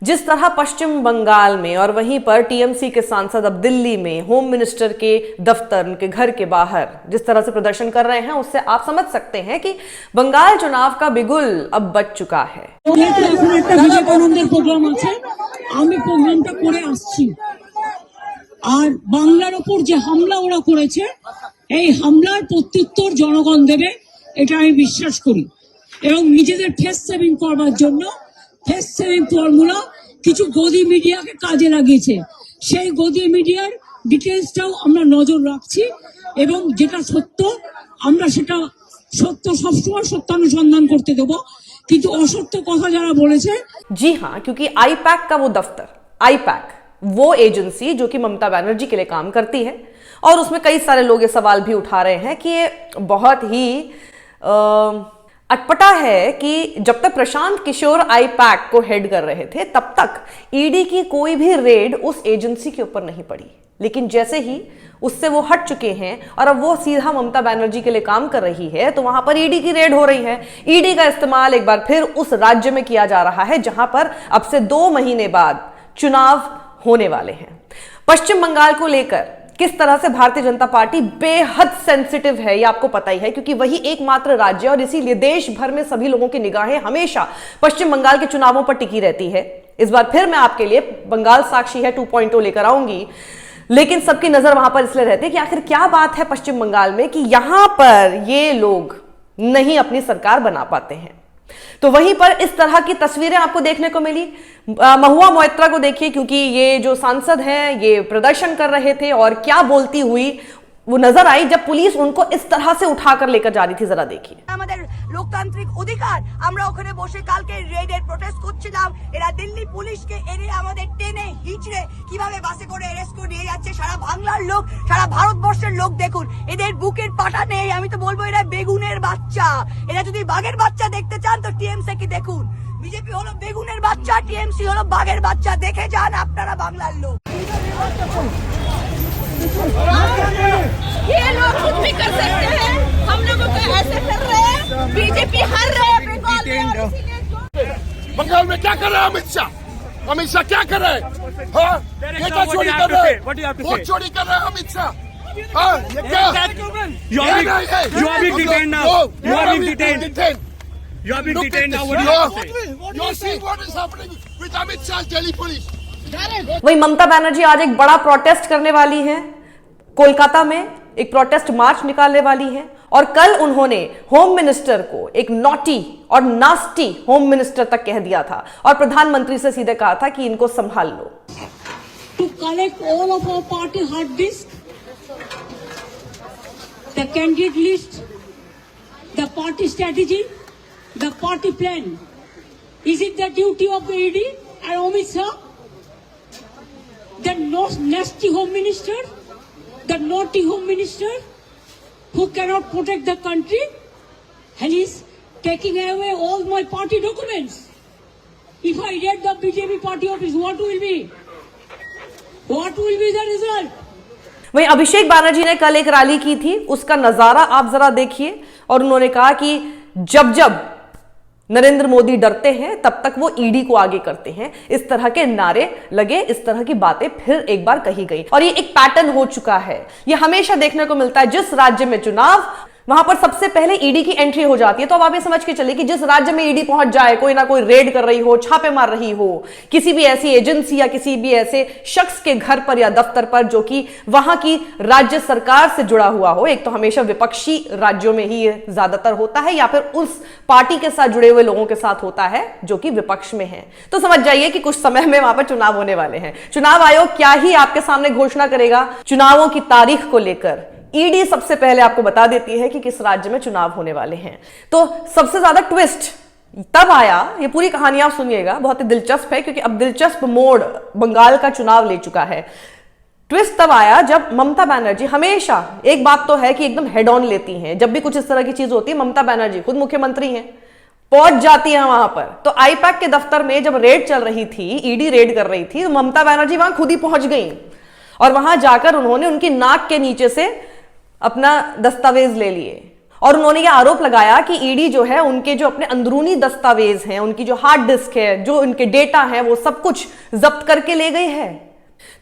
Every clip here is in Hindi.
जिस तरह पश्चिम बंगाल में और वहीं पर टीएमसी के सांसद अब दिल्ली में होम मिनिस्टर के दफ्तर, उनके घर के बाहर जिस तरह से प्रदर्शन कर रहे हैं, उससे आप समझ सकते हैं कि बंगाल चुनाव का बिगुल अब बज चुका है। আর বাংলার উপর যে হামলা ওরা করেছে, এই হামলার প্রত্যুত্তর জনগণ দেবে, এটা আমি বিশ্বাস করি। এবং নিজেদের ফেস সেভিং করবার জন্য ফেস সেভিং ফর্মুলা কিছু গদি মিডিয়াকে কাজে লাগিয়েছে। সেই গদি মিডিয়ার ডিটেলসটাও আমরা নজর রাখছি এবং যেটা সত্য আমরা সেটা সত্য সবসময় সত্যানুসন্ধান করতে দেব, কিন্তু অসত্য কথা যারা বলেছে। जी हाँ, क्योंकि आईपैक का वो दफ्तर, आईपैक वो एजेंसी जो कि ममता बनर्जी के लिए काम करती है, और उसमें कई सारे लोग ये सवाल भी उठा रहे हैं कि ये बहुत ही अटपटा है कि जब तक प्रशांत किशोर आईपैक को हेड कर रहे थे तब तक ईडी की कोई भी रेड उस एजेंसी के ऊपर नहीं पड़ी, लेकिन जैसे ही उससे वो हट चुके हैं और अब वो सीधा ममता बनर्जी के लिए काम कर रही है, तो वहां पर ईडी की रेड हो रही है। ईडी का इस्तेमाल एक बार फिर उस राज्य में किया जा रहा है जहां पर अब से 2 महीने बाद चुनाव होने वाले हैं। पश्चिम बंगाल को लेकर किस तरह से भारतीय जनता पार्टी बेहद सेंसिटिव है, ये आपको पता ही है, क्योंकि वही एकमात्र राज्य और इसीलिए देश भर में सभी लोगों की निगाहें हमेशा पश्चिम बंगाल के चुनावों पर टिकी रहती है। इस बार फिर मैं आपके लिए बंगाल साक्षी है 2.0 लेकर आऊंगी, लेकिन सबकी नजर वहां पर इसलिए रहती है कि आखिर क्या बात है पश्चिम बंगाल में कि यहां पर ये लोग नहीं अपनी सरकार बना पाते हैं। तो वहीं पर इस तरह की तस्वीरें आपको देखने को मिली। महुआ मोइत्रा को देखिए, क्योंकि ये जो सांसद हैं ये प्रदर्शन कर रहे थे और क्या बोलती हुई वो नजर आई जब पुलिस उनको इस तरह से उठाकर लेकर जा रही थी। जरा देखिए। আমাদের লোকতান্ত্রিক অধিকার, আমরা ওখানে বসে কালকে রেডের প্রোটেস্ট করছিলাম। এরা দিল্লি পুলিশকে এনে আমাদের টেনে হিচড়ে কিভাবে বাসে করে অ্যারেস্ট করে নিয়ে যাচ্ছে। সারা বাংলার লোক, সারা ভারতবর্ষের লোক দেখুন, এদের বুকের পাটা নেই। আমি তো বলবো এরা বেগুনের বাচ্চা। এরা যদি বাঘের বাচ্চা দেখতে চান তো টিএমসি কি দেখুন। বিজেপি হলো বেগুনের বাচ্চা, টিএমসি হলো বাঘের বাচ্চা। দেখে যান আপনারা বাংলার লোক। ये लोग कुछ भी कर सकते हैं, हम लोगों को ऐसे कर रहे हैं। बीजेपी हार रहे हैं बंगाल में। बंगाल में क्या कर रहा है अमित शाह? अमित शाह क्या कर रहे हैं? हाँ, डेटा चोरी कर रहे हैं, वोट चोरी कर रहे हैं अमित शाह। हाँ, ये क्या? You are being detained now. You are being detained. You are being detained now. What do you have to say? You see what is happening with Amit Shah, Delhi police. वही ममता बनर्जी आज एक बड़ा प्रोटेस्ट करने वाली हैं, कोलकाता में एक प्रोटेस्ट मार्च निकालने वाली हैं, और कल उन्होंने होम मिनिस्टर को एक नॉटी और नास्टी होम मिनिस्टर तक कह दिया था और प्रधानमंत्री से सीधे कहा था कि इनको संभाल लो। To collect all of our party hard disk, the candidate list, the party strategy, the party plan. Is it the duty of the ED and Amit Shah, the nasty home minister, the naughty home minister who cannot protect the country, and he's taking away all my party documents? If I raid the BJP party office, what will be the result? वहीं अभिषेक बनर्जी ने कल एक रैली की थी, उसका नजारा आप जरा देखिए, और उन्होंने कहा कि जब जब नरेंद्र मोदी डरते हैं तब तक वो ईडी को आगे करते हैं। इस तरह के नारे लगे, इस तरह की बातें फिर एक बार कही गई, और ये एक पैटर्न हो चुका है। ये हमेशा देखने को मिलता है, जिस राज्य में चुनाव वहां पर सबसे पहले ईडी की एंट्री हो जाती है। तो अब आप ये समझ के चलिए कि जिस राज्य में ईडी पहुंच जाए, कोई ना कोई रेड कर रही हो, छापे मार रही हो किसी भी ऐसी एजेंसी या किसी भी ऐसे शख्स के घर पर या दफ्तर पर जो कि वहां की राज्य सरकार से जुड़ा हुआ हो, एक तो हमेशा विपक्षी राज्यों में ही ये ज्यादातर होता है, या फिर उस पार्टी के साथ जुड़े हुए लोगों के साथ होता है जो कि विपक्ष में है, तो समझ जाइए कि कुछ समय में वहां पर चुनाव होने वाले हैं। चुनाव आयोग क्या ही आपके सामने घोषणा करेगा चुनावों की तारीख को लेकर, ईडी सबसे पहले आपको बता देती है कि किस राज्य में चुनाव होने वाले हैं। तो सबसे ज्यादा ट्विस्ट तब आया, ये पूरी कहानी आप सुनिएगा, बहुत ही दिलचस्प है, क्योंकि अब दिलचस्प मोड़ बंगाल का चुनाव ले चुका है। ट्विस्ट तब आया जब ममता बनर्जी, हमेशा एक बात तो है कि एकदम हेड ऑन लेती हैं, जब भी कुछ इस तरह की चीज होती है, ममता बनर्जी खुद मुख्यमंत्री हैं, पहुंच जाती है वहां पर। तो आईपैक के दफ्तर में जब रेड चल रही थी, ईडी रेड कर रही थी, तो ममता बनर्जी वहां खुद ही पहुंच गई, और वहां जाकर उन्होंने उनकी नाक के नीचे से अपना दस्तावेज ले लिए और उन्होंने यह आरोप लगाया कि ईडी जो है उनके जो अपने अंदरूनी दस्तावेज हैं, उनकी जो हार्ड डिस्क है, जो उनके डेटा है, वो सब कुछ जब्त करके ले गई है।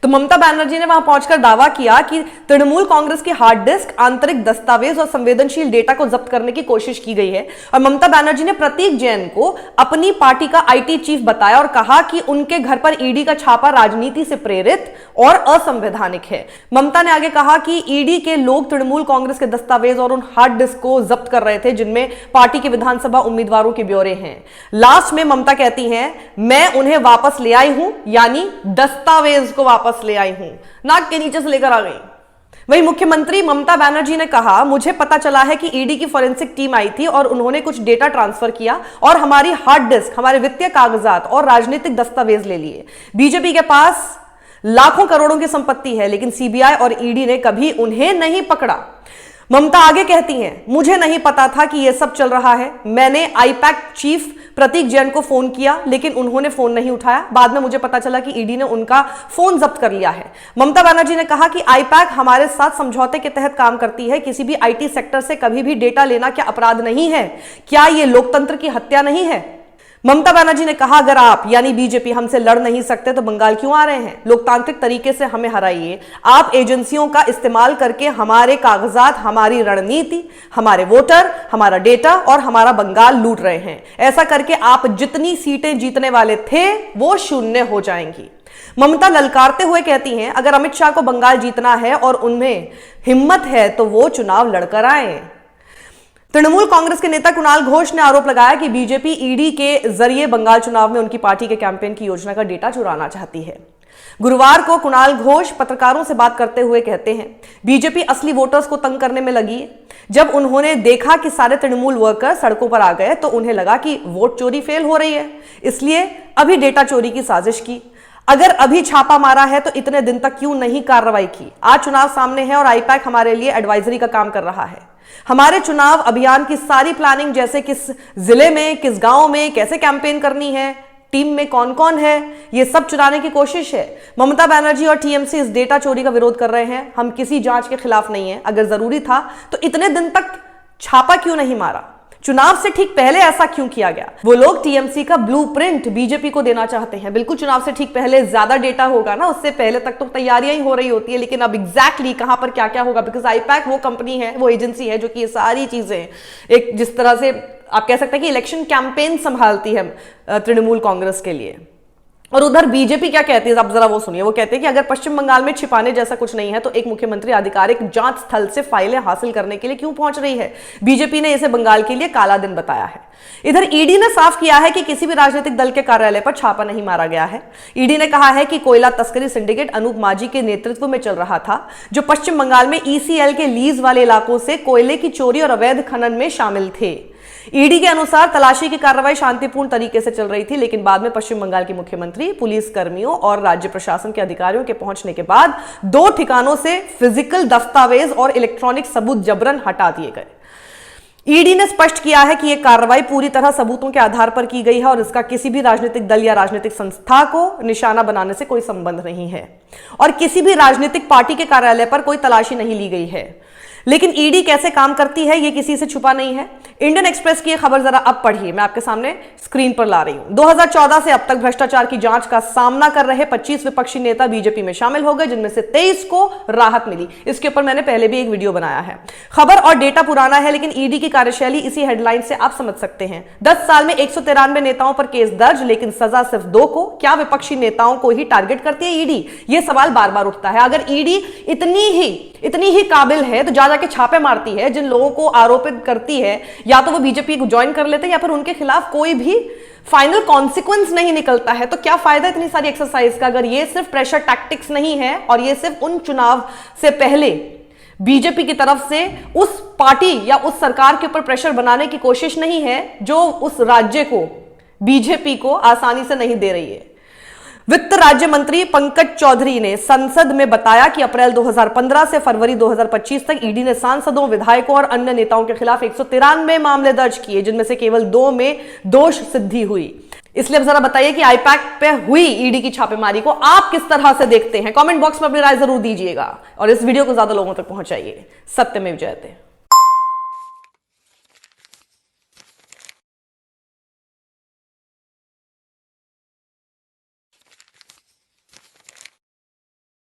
तो ममता बनर्जी ने वहां पहुंचकर दावा किया कि तृणमूल कांग्रेस की हार्ड डिस्क, आंतरिक दस्तावेज और संवेदनशील डेटा को जब्त करने की कोशिश की गई है। और ममता बनर्जी ने प्रतीक जैन को अपनी पार्टी का आईटी चीफ बताया और कहा कि उनके घर पर ईडी का छापा राजनीति से प्रेरित और असंवैधानिक है। ममता ने आगे कहा कि ईडी के लोग तृणमूल कांग्रेस के दस्तावेज और उन हार्ड डिस्क को जब्त कर रहे थे जिनमें पार्टी के विधानसभा उम्मीदवारों के ब्यौरे हैं। लास्ट में ममता कहती हैं, मैं उन्हें वापस ले आई हूं, यानी दस्तावेज को वापस ले आई हूं, नाक के नीचे से लेकर आ गई। वहीं मुख्यमंत्री ममता बनर्जी ने कहा, मुझे पता चला है कि ईडी की फॉरेंसिक टीम आई थी और उन्होंने कुछ डेटा ट्रांसफर किया और हमारी हार्ड डिस्क, हमारे वित्तीय कागजात और राजनीतिक दस्तावेज ले लिए। बीजेपी के पास लाखों करोड़ों की संपत्ति है, लेकिन सीबीआई और ईडी ने कभी उन्हें नहीं पकड़ा। ममता आगे कहती हैं, मुझे नहीं पता था कि यह सब चल रहा है। मैंने आईपैक चीफ प्रतीक जैन को फोन किया, लेकिन उन्होंने फोन नहीं उठाया। बाद में मुझे पता चला कि ईडी ने उनका फोन जब्त कर लिया है। ममता बनर्जी ने कहा कि आईपैक हमारे साथ समझौते के तहत काम करती है। किसी भी आईटी सेक्टर से कभी भी डेटा लेना क्या अपराध नहीं है? क्या यह लोकतंत्र की हत्या नहीं है? ममता बनर्जी ने कहा, अगर आप यानी बीजेपी हमसे लड़ नहीं सकते तो बंगाल क्यों आ रहे हैं? लोकतांत्रिक तरीके से हमें हराइए। आप एजेंसियों का इस्तेमाल करके हमारे कागजात, हमारी रणनीति, हमारे वोटर, हमारा डेटा और हमारा बंगाल लूट रहे हैं। ऐसा करके आप जितनी सीटें जीतने वाले थे वो शून्य हो जाएंगी। ममता ललकारते हुए कहती हैं, अगर अमित शाह को बंगाल जीतना है और उनमें हिम्मत है तो वो चुनाव लड़कर आए। तृणमूल कांग्रेस के नेता कुणाल घोष ने आरोप लगाया कि बीजेपी ईडी के जरिए बंगाल चुनाव में उनकी पार्टी के कैंपेन की योजना का डेटा चुराना चाहती है। गुरुवार को कुणाल घोष पत्रकारों से बात करते हुए कहते हैं, बीजेपी असली वोटर्स को तंग करने में लगी है। जब उन्होंने देखा कि सारे तृणमूल वर्कर सड़कों पर आ गए तो उन्हें लगा कि वोट चोरी फेल हो रही है, इसलिए अभी डेटा चोरी की साजिश की। अगर अभी छापा मारा है तो इतने दिन तक क्यों नहीं कार्रवाई की? आज चुनाव सामने है और आईपैक हमारे लिए एडवाइजरी का काम कर रहा है। हमारे चुनाव अभियान की सारी प्लानिंग, जैसे किस जिले में, किस गांव में कैसे कैंपेन करनी है, टीम में कौन कौन है, यह सब चुराने की कोशिश है। ममता बनर्जी और टीएमसी इस डेटा चोरी का विरोध कर रहे हैं। हम किसी जांच के खिलाफ नहीं है। अगर जरूरी था तो इतने दिन तक छापा क्यों नहीं मारा? चुनाव से ठीक पहले ऐसा क्यों किया गया? वो लोग टीएमसी का ब्लूप्रिंट बीजेपी को देना चाहते हैं। बिल्कुल, चुनाव से ठीक पहले ज्यादा डेटा होगा ना, उससे पहले तक तो तैयारियां ही हो रही होती है, लेकिन अब एग्जैक्टली कहां पर क्या क्या होगा, बिकॉज आईपैक वो कंपनी है, वो एजेंसी है जो कि ये सारी चीजें एक जिस तरह से आप कह सकते हैं कि इलेक्शन कैंपेन संभालती है तृणमूल कांग्रेस के लिए। और उधर बीजेपी क्या कहती है, आप जरा वो सुनिए। वो कहते हैं कि अगर पश्चिम बंगाल में छिपाने जैसा कुछ नहीं है तो एक मुख्यमंत्री आधिकारिक जांच स्थल से फाइलें हासिल करने के लिए क्यों पहुंच रही है? बीजेपी ने इसे बंगाल के लिए काला दिन बताया है। इधर ईडी ने साफ किया है कि किसी भी राजनीतिक दल के कार्यालय पर छापा नहीं मारा गया है। ईडी ने कहा है कि कोयला तस्करी सिंडिकेट अनूप माझी के नेतृत्व में चल रहा था, जो पश्चिम बंगाल में ईसीएल के लीज वाले इलाकों से कोयले की चोरी और अवैध खनन में शामिल थे। ईडी के अनुसार तलाशी की कार्रवाई शांतिपूर्ण तरीके से चल रही थी, लेकिन बाद में पश्चिम बंगाल के मुख्यमंत्री, पुलिस कर्मियों और राज्य प्रशासन के अधिकारियों के पहुंचने के बाद 2 ठिकानों से फिजिकल दस्तावेज और इलेक्ट्रॉनिक सबूत जबरन हटा दिए गए। ईडी ने स्पष्ट किया है कि यह कार्रवाई पूरी तरह सबूतों के आधार पर की गई है और इसका किसी भी राजनीतिक दल या राजनीतिक संस्था को निशाना बनाने से कोई संबंध नहीं है और किसी भी राजनीतिक पार्टी के कार्यालय पर कोई तलाशी नहीं ली गई है। लेकिन ईडी कैसे काम करती है, यह किसी से छुपा नहीं है। इंडियन एक्सप्रेस की खबर जरा अब पढ़िए, मैं आपके सामने स्क्रीन पर ला रही हूं। 2014 से अब तक भ्रष्टाचार की जांच का सामना कर रहे 25 विपक्षी नेता बीजेपी में शामिल हो गए, जिनमें से 23 को राहत मिली। इसके ऊपर मैंने पहले भी एक वीडियो बनाया है। खबर और डेटा पुराना है, लेकिन ईडी की कार्यशैली इसी हेडलाइन से आप समझ सकते हैं। 10 साल में 193 नेताओं पर केस दर्ज, लेकिन सजा सिर्फ 2 को। क्या विपक्षी नेताओं को ही टारगेट करती है ईडी? यह सवाल बार बार उठता है। अगर ईडी इतनी ही काबिल है तो जा जाके छापे मारती है। जिन लोगों को आरोपित करती है या तो वो बीजेपी को ज्वाइन कर लेते हैं या फिर उनके खिलाफ कोई भी फाइनल कॉन्सिक्वेंस नहीं निकलता है। तो क्या फायदा इतनी सारी एक्सरसाइज का, अगर ये सिर्फ प्रेशर टैक्टिक्स नहीं है और ये सिर्फ उन चुनाव से पहले बीजेपी की तरफ से उस पार्टी या उस सरकार के ऊपर प्रेशर बनाने की कोशिश नहीं है जो उस राज्य को, बीजेपी को आसानी से नहीं दे रही है। वित्त राज्य मंत्री पंकज चौधरी ने संसद में बताया कि अप्रैल 2015 से फरवरी 2025 तक ईडी ने सांसदों, विधायकों और अन्य नेताओं के खिलाफ 193 मामले दर्ज किए, जिनमें से केवल 2 में दोष सिद्धि हुई। इसलिए अब जरा बताइए कि आईपैक पे हुई ईडी की छापेमारी को आप किस तरह से देखते हैं? कमेंट बॉक्स में अपनी राय जरूर दीजिएगा और इस वीडियो को ज्यादा लोगों तक पहुंचाइए। सत्यमेव जयते।